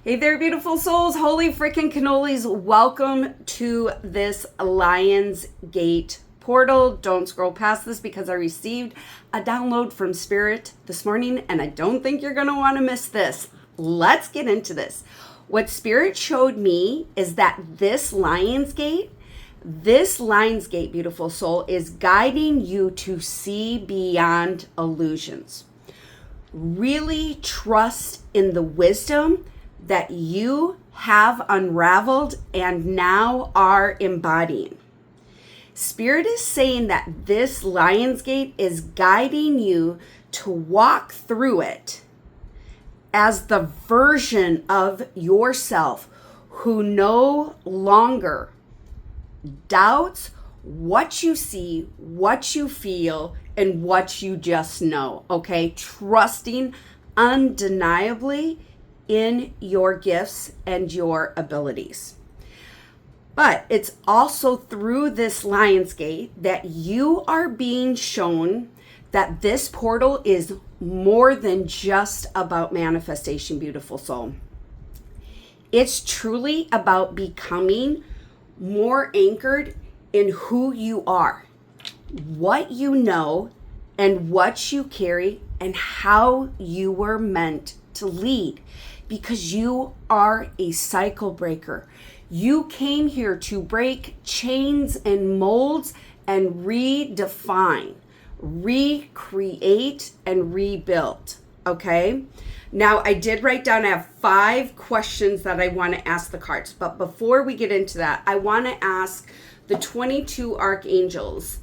Hey there, beautiful souls. Holy freaking cannolis. Welcome to this Lion's Gate portal. Don't scroll past this because I received a download from Spirit this morning and I don't think you're going to want to miss this. Let's get into this. What Spirit showed me is that this Lion's Gate, beautiful soul, is guiding you to see beyond illusions. Really trust in the wisdom that you have unraveled and now are embodying. Spirit is saying that this Lion's Gate is guiding you to walk through it as the version of yourself who no longer doubts what you see, what you feel, and what you just know, okay? Trusting undeniably in your gifts and your abilities. But it's also through this Lion's Gate that you are being shown that this portal is more than just about manifestation, beautiful soul. It's truly about becoming more anchored in who you are, what you know, and what you carry, and how you were meant to lead. Because you are a cycle breaker. You came here to break chains and molds and redefine, recreate, and rebuild. Okay? Now, I did write down, I have 5 questions that I want to ask the cards. But before we get into that, I want to ask the 22 archangels,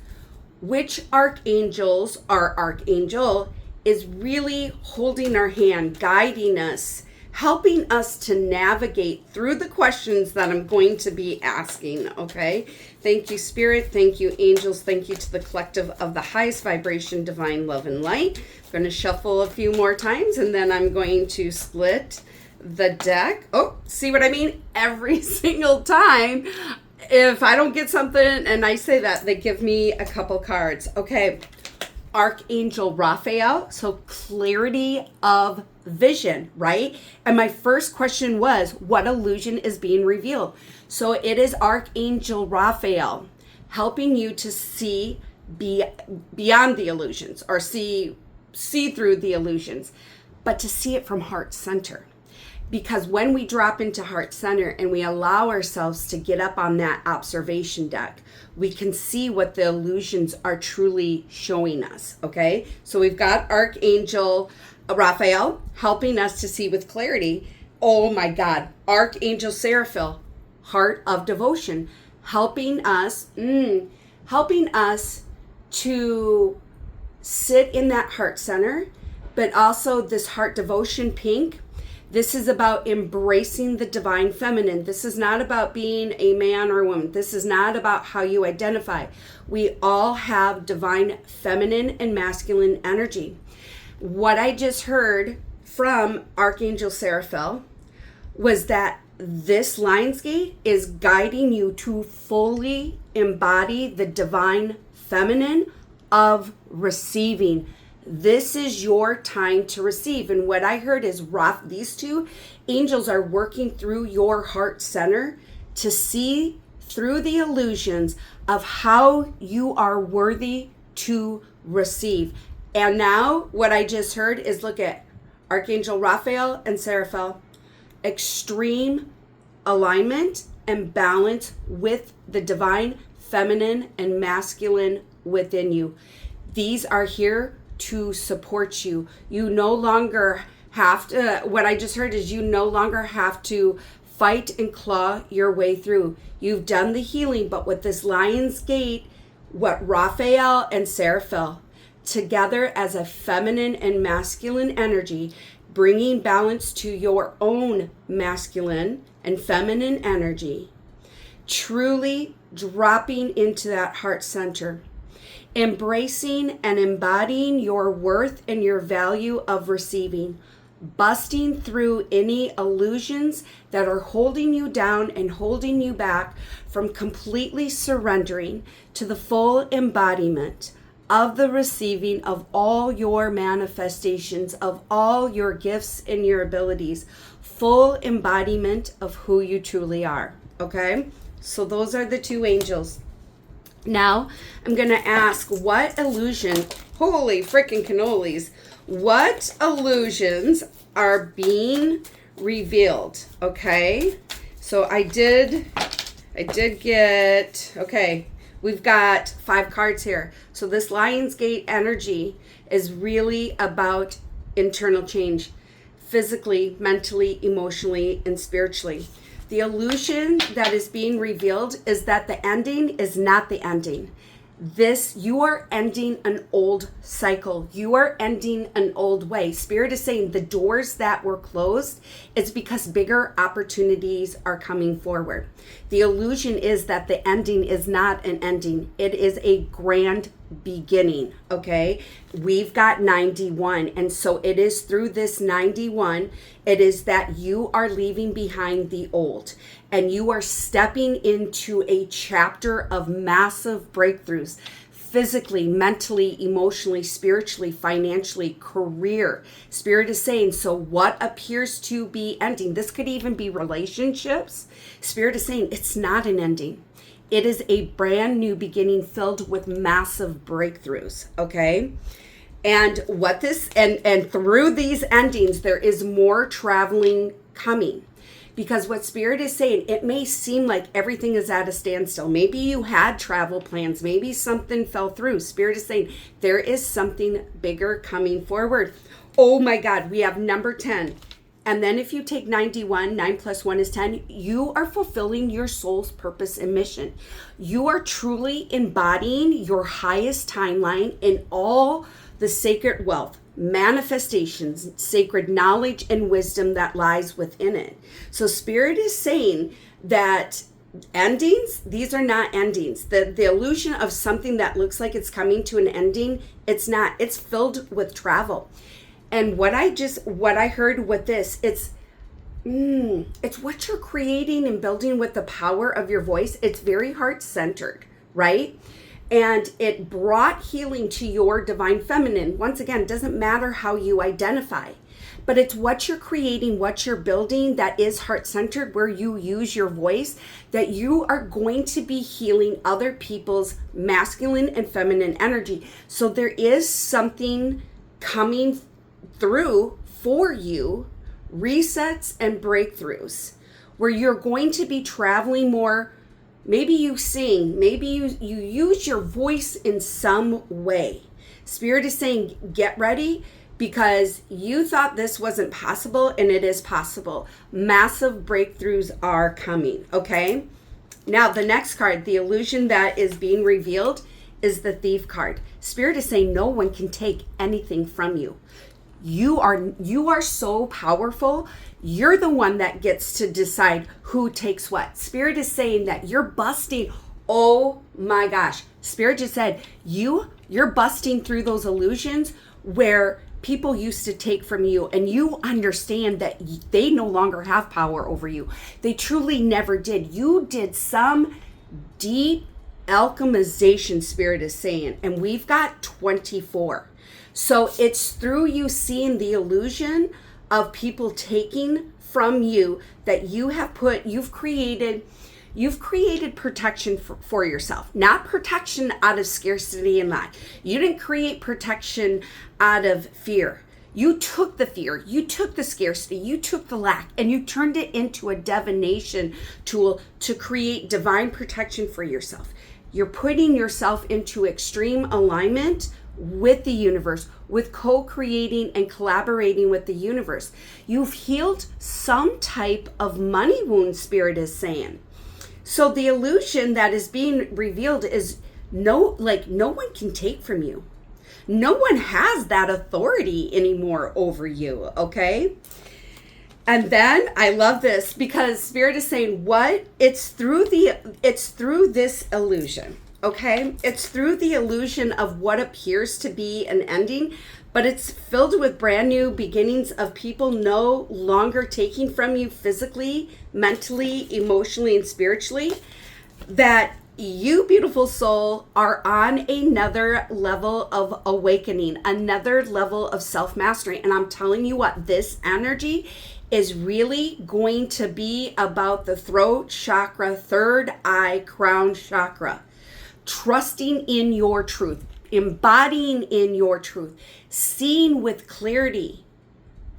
which archangels or archangel is really holding our hand, guiding us, helping us to navigate through the questions that I'm going to be asking, okay? Thank you, Spirit. Thank you, angels. Thank you to the collective of the highest vibration, divine love and light. I'm going to shuffle a few more times, and then I'm going to split the deck. Oh, see what I mean? Every single time, if I don't get something and I say that, they give me a couple cards. Okay, Archangel Raphael, so clarity of vision, right? And my first question was, what illusion is being revealed? So it is Archangel Raphael helping you to see beyond the illusions, or see through the illusions, but to see it from heart center. Because when we drop into heart center and we allow ourselves to get up on that observation deck, we can see what the illusions are truly showing us, okay? So we've got Archangel Raphael helping us to see with clarity. Oh my God, Archangel Raphael, heart of devotion, helping us to sit in that heart center, but also this heart devotion pink. This is about embracing the divine feminine. This is not about being a man or a woman. This is not about how you identify. We all have divine feminine and masculine energy. What I just heard from Archangel Raphael was that this Lion's Gate is guiding you to fully embody the divine feminine of receiving. This is your time to receive. And what I heard is these two angels are working through your heart center to see through the illusions of how you are worthy to receive. And now what I just heard is, look at Archangel Raphael and Raphael, extreme alignment and balance with the divine feminine and masculine within you. These are here to support you. You no longer have to, what I just heard is you no longer have to fight and claw your way through. You've done the healing, but with this Lion's Gate, what Raphael and Raphael together as a feminine and masculine energy, bringing balance to your own masculine and feminine energy, truly dropping into that heart center, embracing and embodying your worth and your value of receiving, busting through any illusions that are holding you down and holding you back from completely surrendering to the full embodiment of the receiving of all your manifestations, of all your gifts and your abilities, full embodiment of who you truly are. Okay? So those are the two angels. Now, I'm going to ask, what illusion, holy freaking cannolis, what illusions are being revealed? Okay? So I did get, okay, we've got 5 cards here. So this Lionsgate energy is really about internal change, physically, mentally, emotionally, and spiritually. The illusion that is being revealed is that the ending is not the ending. You are ending an old cycle. You are ending an old way. Spirit is saying the doors that were closed, it's because bigger opportunities are coming forward. The illusion is that the ending is not an ending. It is a grand beginning, okay? We've got 91, and so it is through this 91, it is that you are leaving behind the old, and you are stepping into a chapter of massive breakthroughs, physically, mentally, emotionally, spiritually, financially, career. Spirit is saying, so what appears to be ending, this could even be relationships. Spirit is saying it's not an ending. It is a brand new beginning filled with massive breakthroughs, okay? And what this, and through these endings, there is more traveling coming. Because what Spirit is saying, it may seem like everything is at a standstill. Maybe you had travel plans. Maybe something fell through. Spirit is saying there is something bigger coming forward. Oh my God, we have number 10. And then if you take 91, 9 plus 1 is 10, you are fulfilling your soul's purpose and mission. You are truly embodying your highest timeline in all the sacred wealth, manifestations, sacred knowledge, and wisdom that lies within it. So Spirit is saying that endings, these are not endings. The illusion of something that looks like it's coming to an ending, it's not. It's filled with travel. And what I heard with this, it's what you're creating and building with the power of your voice. It's very heart-centered, right? And it brought healing to your divine feminine. Once again, it doesn't matter how you identify, but it's what you're creating, what you're building that is heart-centered, where you use your voice, that you are going to be healing other people's masculine and feminine energy. So there is something coming through for you, resets and breakthroughs, where you're going to be traveling more. Maybe you sing, maybe you use your voice in some way. Spirit is saying, get ready, because you thought this wasn't possible, and it is possible. Massive breakthroughs are coming, okay? Now, the next card, the illusion that is being revealed, is the Thief card. Spirit is saying no one can take anything from you. You are so powerful. You're the one that gets to decide who takes what. Spirit is saying that you're busting. Oh my gosh. Spirit just said you're busting through those illusions where people used to take from you, and you understand that they no longer have power over you. They truly never did. You did some deep alchemization, Spirit is saying, and we've got 24. So it's through you seeing the illusion of people taking from you that you've created protection for yourself, not protection out of scarcity and lack. You didn't create protection out of fear. You took the fear, you took the scarcity, you took the lack, and you turned it into a divination tool to create divine protection for yourself. You're putting yourself into extreme alignment with the universe, with co-creating and collaborating with the universe. You've healed some type of money wound, Spirit is saying. So the illusion that is being revealed is no one can take from you. No one has that authority anymore over you, okay? And then I love this, because Spirit is saying it's through this illusion. Okay, it's through the illusion of what appears to be an ending, but it's filled with brand new beginnings of people no longer taking from you physically, mentally, emotionally, and spiritually, that you, beautiful soul, are on another level of awakening, another level of self-mastery. And I'm telling you what, this energy is really going to be about the throat chakra, third eye, crown chakra. Trusting in your truth, embodying in your truth, seeing with clarity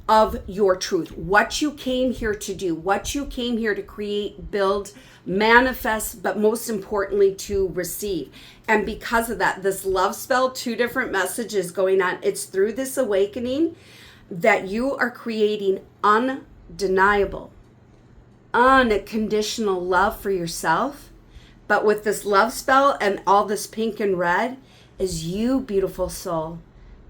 of your truth, what you came here to do, what you came here to create, build, manifest, but most importantly to receive. And because of that, this love spell, 2 different messages going on. It's through this awakening that you are creating undeniable, unconditional love for yourself. But with this love spell and all this pink and red is you, beautiful soul.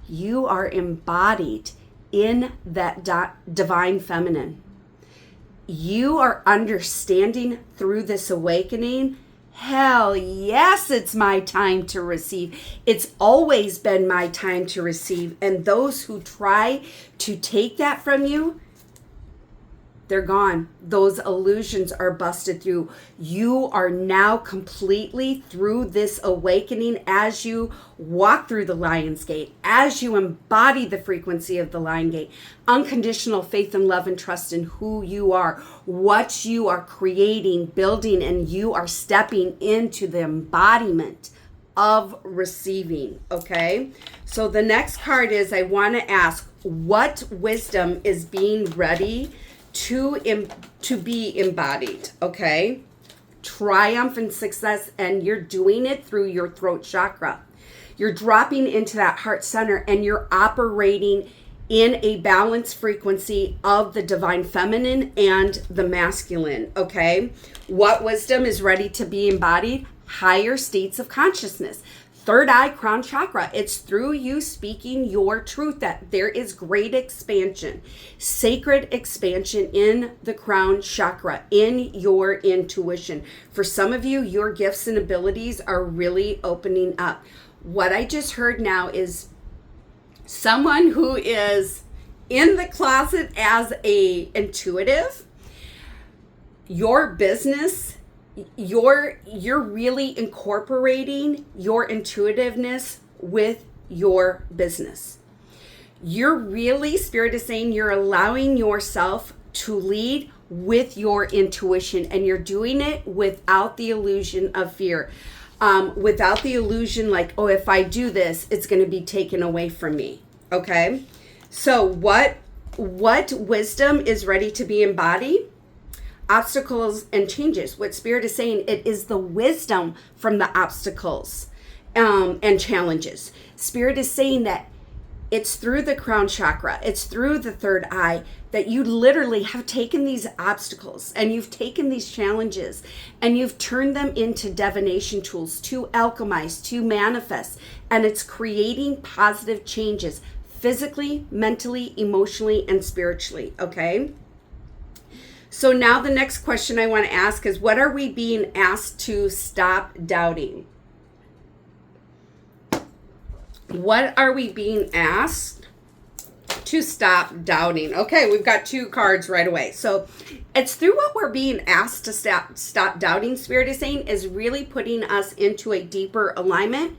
You are embodied in that divine feminine. You are understanding through this awakening, hell yes, it's my time to receive. It's always been my time to receive. And those who try to take that from you, they're gone. Those illusions are busted through. You are now completely through this awakening as you walk through the Lion's Gate, as you embody the frequency of the Lion Gate, unconditional faith and love and trust in who you are, what you are creating, building, and you are stepping into the embodiment of receiving, okay? So the next card is, I want to ask, what wisdom is being ready to be embodied, okay? Triumph and success, and you're doing it through your throat chakra. You're dropping into that heart center and you're operating in a balanced frequency of the divine feminine and the masculine, okay? What wisdom is ready to be embodied? Higher states of consciousness. Third eye, crown chakra. It's through you speaking your truth that there is great expansion, sacred expansion in the crown chakra, in your intuition. For some of you, your gifts and abilities are really opening up. What I just heard now is someone who is in the closet as a intuitive, your business, you're really incorporating your intuitiveness with your business. You're really, Spirit is saying, you're allowing yourself to lead with your intuition, and you're doing it without the illusion of fear, without the illusion like, oh, if I do this, it's going to be taken away from me. Okay. So what wisdom is ready to be embodied? Obstacles and changes. What Spirit is saying, it is the wisdom from the obstacles and challenges. Spirit is saying that it's through the crown chakra, it's through the third eye that you literally have taken these obstacles and you've taken these challenges and you've turned them into divination tools to alchemize, to manifest, and it's creating positive changes physically, mentally, emotionally, and spiritually, okay? So now the next question I want to ask is, what are we being asked to stop doubting? What are we being asked to stop doubting? Okay, we've got 2 cards right away. So it's through what we're being asked to stop doubting, Spirit is saying, is really putting us into a deeper alignment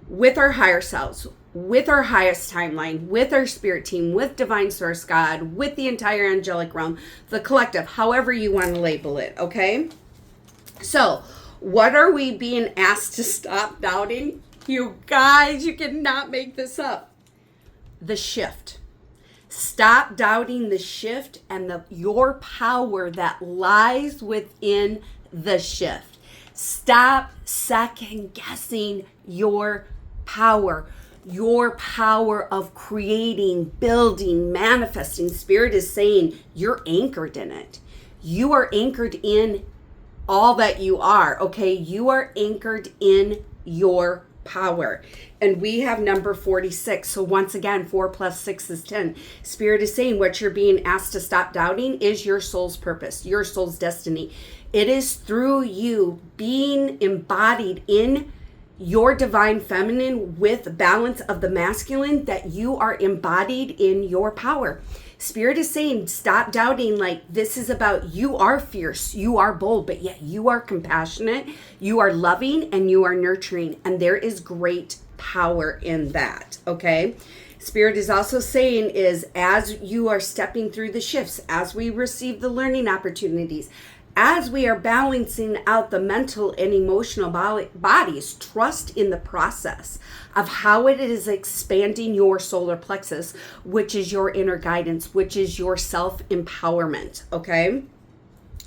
with our higher selves, with our highest timeline, with our spirit team, with divine source God, with the entire angelic realm, the collective, however you want to label it, okay? So what are we being asked to stop doubting? You guys, you cannot make this up. The shift. Stop doubting the shift and your power that lies within the shift. Stop second guessing your power of creating, building, manifesting. Spirit is saying you're anchored in it. You are anchored in all that you are, okay? You are anchored in your power. And we have number 46. So once again, 4 plus 6 is 10. Spirit is saying what you're being asked to stop doubting is your soul's purpose, your soul's destiny. It is through you being embodied in your divine feminine with balance of the masculine that you are embodied in your power. Spirit is saying, stop doubting, like this is about, you are fierce, you are bold, but yet you are compassionate, you are loving, and you are nurturing. And there is great power in that, okay? Spirit is also saying is as you are stepping through the shifts, as we receive the learning opportunities, as we are balancing out the mental and emotional bodies, trust in the process of how it is expanding your solar plexus, which is your inner guidance, which is your self-empowerment, okay?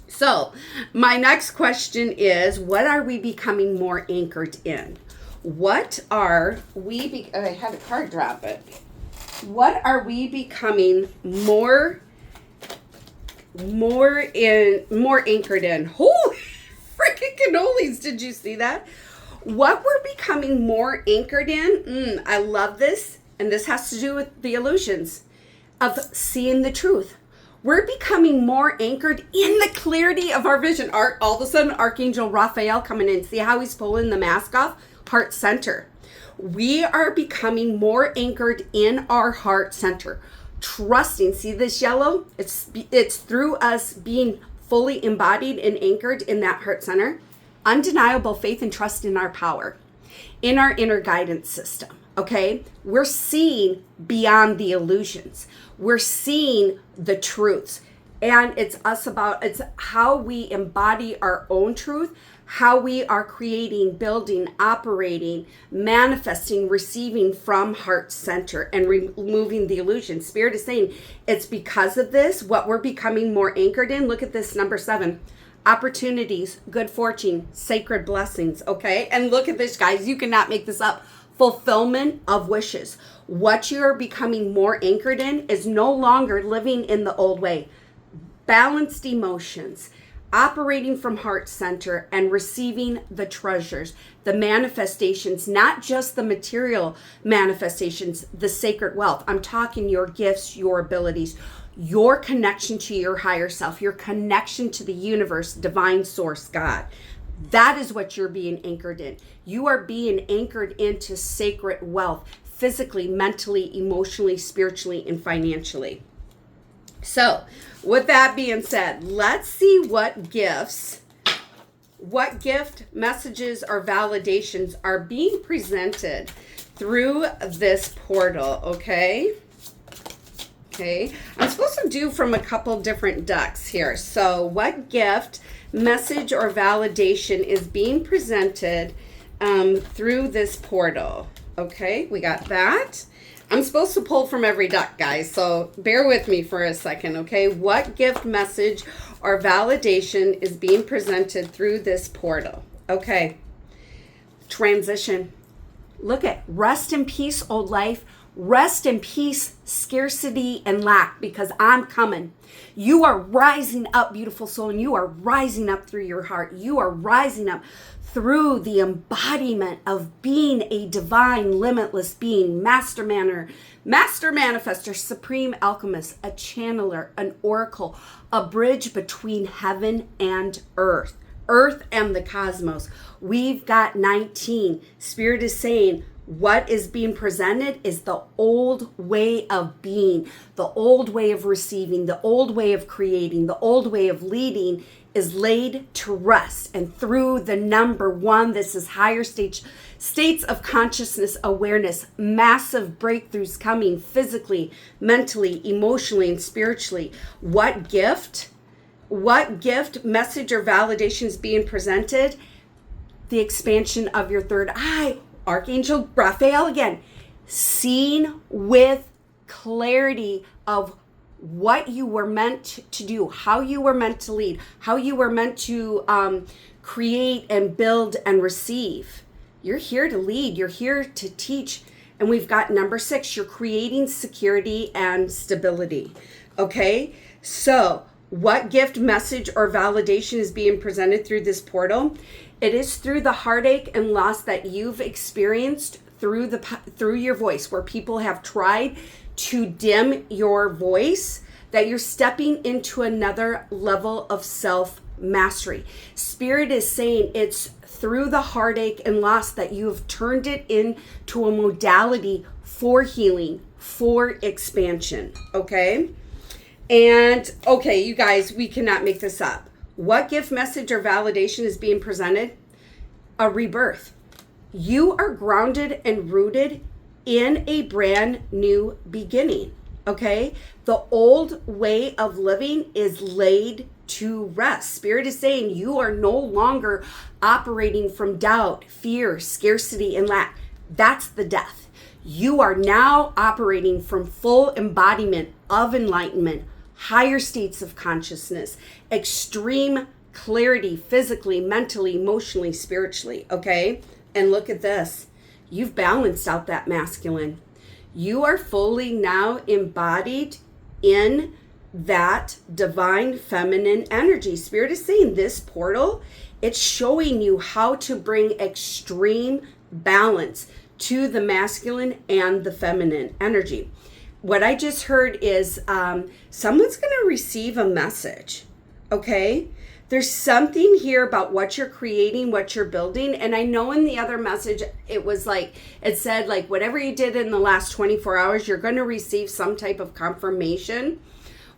So my next question is, what are we becoming more anchored in? What are we, I had a card drop it. What are we becoming more anchored in? Holy freaking cannolis, did you see that? What we're becoming more anchored in, I love this, and this has to do with the illusions of seeing the truth. We're becoming more anchored in the clarity of our vision. All of a sudden, Archangel Raphael coming in. See how he's pulling the mask off? Heart center. We are becoming more anchored in our heart center. Trusting, see this yellow? It's through us being fully embodied and anchored in that heart center. Undeniable faith and trust in our power, in our inner guidance system, okay? We're seeing beyond the illusions. We're seeing the truths. And it's how we embody our own truth, how we are creating, building, operating, manifesting, receiving from heart center and removing the illusion. Spirit is saying it's because of this, what we're becoming more anchored in. Look at this, number 7, opportunities, good fortune, sacred blessings, okay? And look at this, guys, you cannot make this up. Fulfillment of wishes. What you're becoming more anchored in is no longer living in the old way. Balanced emotions, operating from heart center and receiving the treasures, the manifestations, not just the material manifestations, the sacred wealth. I'm talking your gifts, your abilities, your connection to your higher self, your connection to the universe, divine source, God. That is what you're being anchored in. You are being anchored into sacred wealth, physically, mentally, emotionally, spiritually, and financially. So, with that being said, let's see what gift messages or validations are being presented through this portal, okay? Okay, I'm supposed to do from a couple different decks here. So what gift, message, or validation is being presented through this portal? Okay, we got that. I'm supposed to pull from every deck, guys, so bear with me for a second, okay? What gift, message, or validation is being presented through this portal? Okay, transition. Look at rest in peace, old life. Rest in peace, scarcity and lack, because I'm coming. You are rising up, beautiful soul, and you are rising up through your heart. You are rising up through the embodiment of being a divine, limitless being, master manifester, supreme alchemist, a channeler, an oracle, a bridge between heaven and earth and the cosmos. We've got 19. Spirit is saying, what is being presented is the old way of being, the old way of receiving, the old way of creating, the old way of leading is laid to rest. And through the number 1, this is higher states of consciousness awareness, massive breakthroughs coming physically, mentally, emotionally, and spiritually. What gift, message, or validation is being presented? The expansion of your third eye. Archangel Raphael again, seeing with clarity of what you were meant to do, how you were meant to lead, how you were meant to create and build and receive. You're here to lead, you're here to teach. And we've got number 6, you're creating security and stability. Okay, so what gift, message, or validation is being presented through this portal? It is through the heartache and loss that you've experienced through your voice, where people have tried to dim your voice, that you're stepping into another level of self-mastery. Spirit is saying it's through the heartache and loss that you have turned it into a modality for healing, for expansion, okay? And, okay, you guys, we cannot make this up. What gift, message, or validation is being presented? A rebirth. You are grounded and rooted in a brand new beginning. Okay? The old way of living is laid to rest. Spirit is saying you are no longer operating from doubt, fear, scarcity, and lack. That's the death. You are now operating from full embodiment of enlightenment, higher states of consciousness, extreme clarity, physically, mentally, emotionally, spiritually. Okay? And look at this. You've balanced out that masculine. You are fully now embodied in that divine feminine energy. Spirit is saying this portal, it's showing you how to bring extreme balance to the masculine and the feminine energy. What I just heard is someone's going to receive a message, okay? There's something here about what you're creating, what you're building. And I know in the other message, it was like, it said like, whatever you did in the last 24 hours, you're going to receive some type of confirmation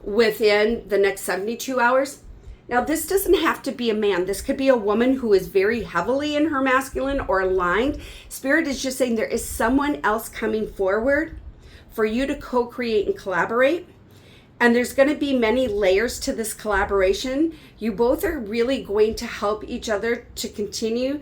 within the next 72 hours. Now, this doesn't have to be a man. This could be a woman who is very heavily in her masculine or aligned. Spirit is just saying there is someone else coming forward for you to co-create and collaborate. And there's going to be many layers to this collaboration. You both are really going to help each other to continue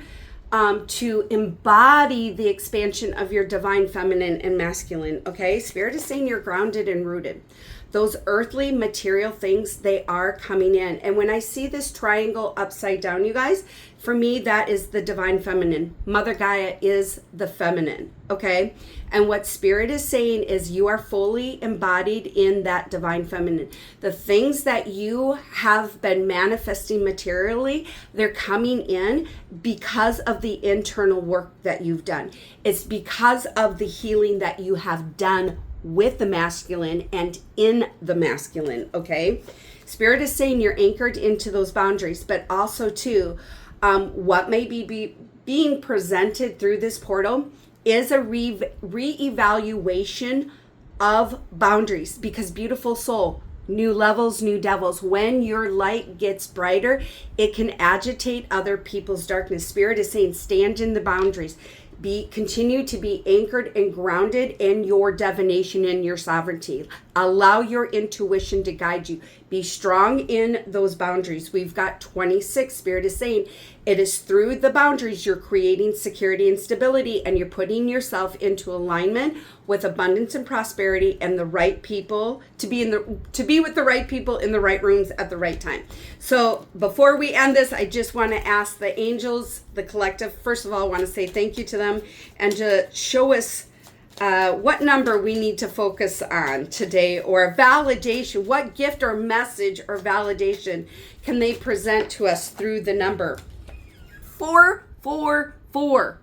to embody the expansion of your divine feminine and masculine. Okay, Spirit is saying you're grounded and rooted. Those earthly material things, they are coming in. And when I see this triangle upside down, you guys, for me, that is the divine feminine. Mother Gaia is the feminine, okay? And what Spirit is saying is you are fully embodied in that divine feminine. The things that you have been manifesting materially, they're coming in because of the internal work that you've done. It's because of the healing that you have done with the masculine and in the masculine, okay? Spirit is saying you're anchored into those boundaries, but also too, what may be being presented through this portal is a reevaluation of boundaries, because beautiful soul, new levels, new devils. When your light gets brighter, it can agitate other people's darkness. Spirit is saying stand in the boundaries. Continue to be anchored and grounded in your divination and your sovereignty. Allow your intuition to guide you. Be strong in those boundaries. We've got 26. Spirit is saying it is through the boundaries you're creating security and stability, and you're putting yourself into alignment with abundance and prosperity and the right people to be with the right people in the right rooms at the right time. So before we end this, I just want to ask the angels, the collective, first of all, I want to say thank you to them and to show us what number we need to focus on today, or validation. What gift or message or validation can they present to us through the number 444?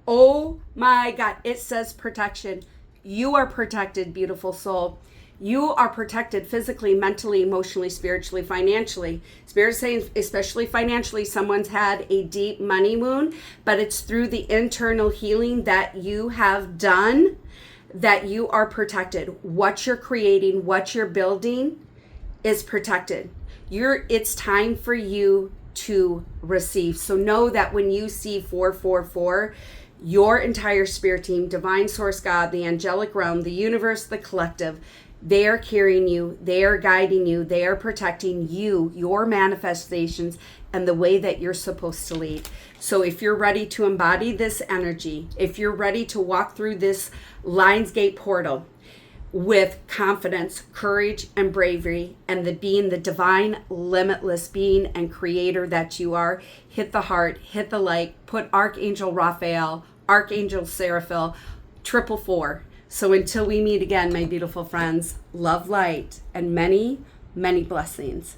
Oh my God, it says protection. You are protected, beautiful soul. You are protected physically, mentally, emotionally, spiritually, financially. Spirit is saying, especially financially, someone's had a deep money wound, but it's through the internal healing that you have done that you are protected. What you're creating, what you're building is protected. It's time for you to receive. So know that when you see 444, your entire spirit team, divine source God, the angelic realm, the universe, the collective, they are carrying you, they are guiding you, they are protecting you, your manifestations, and the way that you're supposed to lead. So if you're ready to embody this energy, if you're ready to walk through this Lionsgate portal with confidence, courage, and bravery, and being the divine, limitless being and creator that you are, hit the heart, hit the like, put Archangel Raphael, Archangel Raphael, 444. So until we meet again, my beautiful friends, love, light, and many, many blessings.